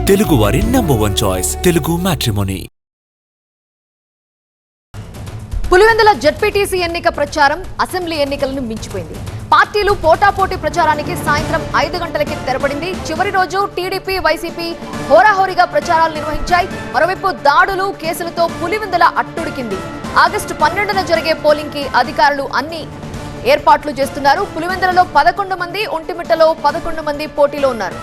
తెలుగువారి #1 choice Telugu matrimony. Pulivendula ZPTC ఎన్నిక ప్రచారం అసెంబ్లీ ఎన్నికలను మించిపోయింది. పార్టీలు పోటాపోటీ ప్రచారానికి సాయంత్రం 5 గంటలకి తెరపడింది. చివరి రోజు టీడీపీ, వైసీపీ హోరాహోరీగా ప్రచారాలు నిర్వహించాయి. మరోవైపు దాడులు, కేసులతో పులివెందుల అట్టుడికింది. ఆగస్టు 12న జరిగే పోలింగ్ కి అధికారులు అన్ని ఏర్పాట్లు చేస్తున్నారు. పులివెందులలో 11 మంది, ఒంటిమిట్టలో 11 మంది పోటీలో ఉన్నారు.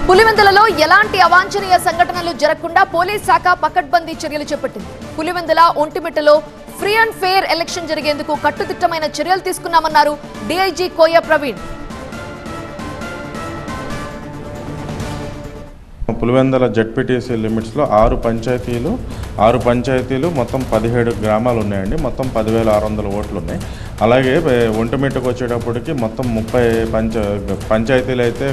పులివెందులలో ఎలాంటి అవాంఛనీయ సంఘటనలు జరగకుండా పోలీస్ శాఖ పకడ్బందీ చర్యలు చేపట్టింది. పులివెందుల, ఒంటిమిట్టలో ఫ్రీ అండ్ ఫెయిర్ ఎలక్షన్ జరిగేందుకు కట్టుదిట్టమైన చర్యలు తీసుకున్నామన్నారు డీఐజీ కోయ ప్రవీణ్. పులివెందుల జెడ్పీటీసీ లిమిట్స్లో 6 పంచాయతీలు మొత్తం 17 గ్రామాలు ఉన్నాయండి. మొత్తం 10,600 ఓట్లు ఉన్నాయి. అలాగే ఒంటిమిట్టకు వచ్చేటప్పటికి మొత్తం 30 పంచాయతీలు అయితే,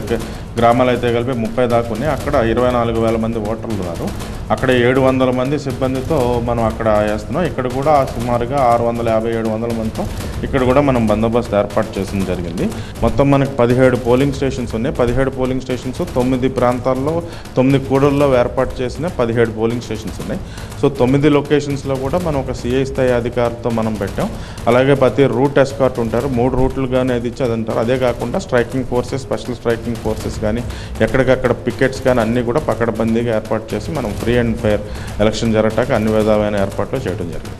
గ్రామాలు అయితే కలిపి 30 దాకా ఉన్నాయి. అక్కడ 24,000 మంది ఓటర్లు ఉన్నారు. అక్కడ 700 మంది సిబ్బందితో మనం అక్కడ వేస్తున్నాం. ఇక్కడ కూడా సుమారుగా 650-700 మందితో ఇక్కడ కూడా మనం బందోబస్తు ఏర్పాటు చేసిన జరిగింది. మొత్తం మనకి 17 పోలింగ్ స్టేషన్స్ ఉన్నాయి. 17 పోలింగ్ స్టేషన్స్ 9 ప్రాంతాల్లో 9 కూడల్లో ఏర్పాటు చేసిన 17 పోలింగ్ స్టేషన్స్ ఉన్నాయి. సో 9 లొకేషన్స్లో కూడా మనం ఒక సిఐ స్థాయి అధికారితో మనం పెట్టాం. అలాగే ప్రతి రూట్ ఎస్కార్ట్ ఉంటారు. 3 రూట్లు కానీ అది ఇచ్చి అది అంటారు. అదే కాకుండా striking forces, special striking forces కానీ ఎక్కడికక్కడ పికెట్స్ కానీ అన్నీ కూడా పకడ్బందీగా ఏర్పాటు చేసి మనం ఫ్రీ అండ్ ఫెయిర్ ఎలక్షన్ జరగటానికి అన్ని విధాలైన ఏర్పాట్లు చేయడం జరిగింది.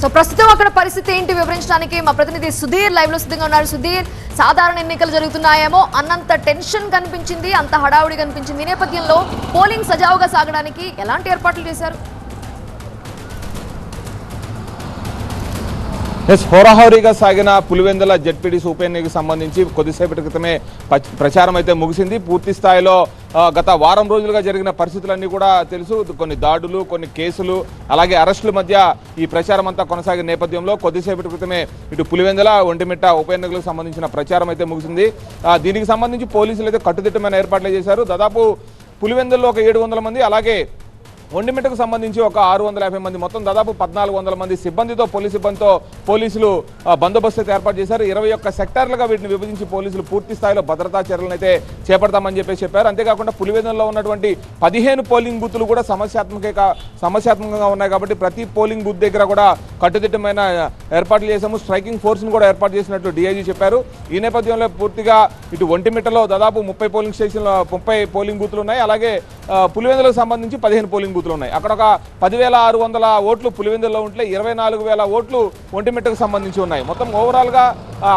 సో ప్రస్తుతం అక్కడ పరిస్థితి ఏంటి వివరించడానికి మా ప్రతినిధి సుధీర్ లైవ్ లో సిద్ధంగా ఉన్నారు. సుధీర్, సాధారణ ఎన్నికలు జరుగుతున్నాయేమో అన్నంత టెన్షన్ కనిపించింది, అంత హడావుడి కనిపించింది. ఈ నేపథ్యంలో పోలింగ్ సజావుగా సాగడానికి ఎలాంటి ఏర్పాట్లు చేశారు? హోరాహోరీగా సాగిన పులివెందుల జెడ్పీటీసీ ఉప ఎన్నికకు సంబంధించి కొద్దిసేపటి క్రితమే ప్రచారం అయితే ముగిసింది. పూర్తి స్థాయిలో గత వారం రోజులుగా జరిగిన పరిస్థితులన్నీ కూడా తెలుసు. కొన్ని దాడులు, కొన్ని కేసులు, అలాగే అరెస్టుల మధ్య ఈ ప్రచారం అంతా కొనసాగిన నేపథ్యంలో కొద్దిసేపటి క్రితమే ఇటు పులివెందుల, ఒంటిమిట్ట ఉప ఎన్నికలకు సంబంధించిన ప్రచారం అయితే ముగిసింది. దీనికి సంబంధించి పోలీసులు అయితే కట్టుదిట్టమైన ఏర్పాట్లు చేశారు. దాదాపు పులివెందుల్లో ఒక 700 మంది, అలాగే ఒంటిమిట్టకు సంబంధించి ఒక 650 మంది, మొత్తం దాదాపు 1,400 మంది సిబ్బందితో, పోలీసు సిబ్బందితో పోలీసులు బందోబస్తు అయితే ఏర్పాటు చేశారు. 21 సెక్టార్లుగా వీటిని విభజించి పోలీసులు పూర్తి స్థాయిలో భద్రతా చర్యలను అయితే చేపడతామని చెప్పారు. అంతేకాకుండా పులివెందులలో ఉన్నటువంటి 15 పోలింగ్ బూత్లు కూడా సమస్యాత్మకంగా ఉన్నాయి కాబట్టి ప్రతి పోలింగ్ బూత్ దగ్గర కూడా కట్టుదిట్టమైన ఏర్పాట్లు చేశాము. స్ట్రైకింగ్ ఫోర్స్ను కూడా ఏర్పాటు చేసినట్లు డీఐజీ చెప్పారు. ఈ నేపథ్యంలో పూర్తిగా ఇటు ఒంటిమిట్టలో దాదాపు 30 పోలింగ్ స్టేషన్లు, 30 పోలింగ్ బూత్లు ఉన్నాయి. అలాగే పులివెందులకు సంబంధించి 15 పోలింగ్ బూత్లు ఉన్నాయి. అక్కడ ఒక 10,600 ఓట్లు పులివెందుల్లో ఉంటే 24,000 ఓట్లు ఒంటిమిట్టకు సంబంధించి ఉన్నాయి. మొత్తం ఓవరాల్గా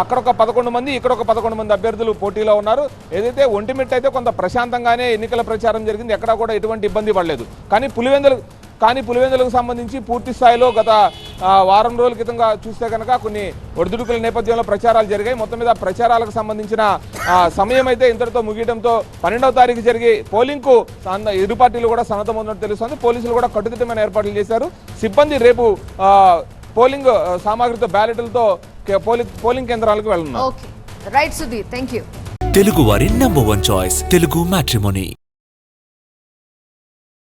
అక్కడ ఒక 11 మంది, ఇక్కడ ఒక 11 మంది అభ్యర్థులు పోటీలో ఉన్నారు. ఏదైతే ఒంటిమిట్ట అయితే కొంత ప్రశాంతంగానే ఎన్నికల ప్రచారం జరిగింది, ఎక్కడా కూడా ఎటువంటి ఇబ్బంది పడలేదు. కానీ పులివెందులకు సంబంధించి పూర్తి స్థాయిలో గత వారం రోజుల క్రితంగా చూస్తే కనుక కొన్ని ఒడిదుడుకుల నేపథ్యంలో ప్రచారాలు జరిగాయి. మొత్తం మీద ప్రచారాలకు సంబంధించిన సమయం అయితే ఇంతటితో ముగియడంతో 12వ తారీఖు జరిగే పోలింగ్కు ఇరు పార్టీలు కూడా సన్నద్ధం ఉందని తెలుస్తుంది. పోలీసులు కూడా కట్టుదిట్టమైన ఏర్పాట్లు చేశారు. సిబ్బంది రేపు పోలింగ్ సామాగ్రితో, బ్యాలెట్లతో పోలింగ్ కేంద్రాలకు వెళ్తున్నారు. తెలుగువారి #1 చాయిస్ తెలుగు మ్యాట్రిమోనీ.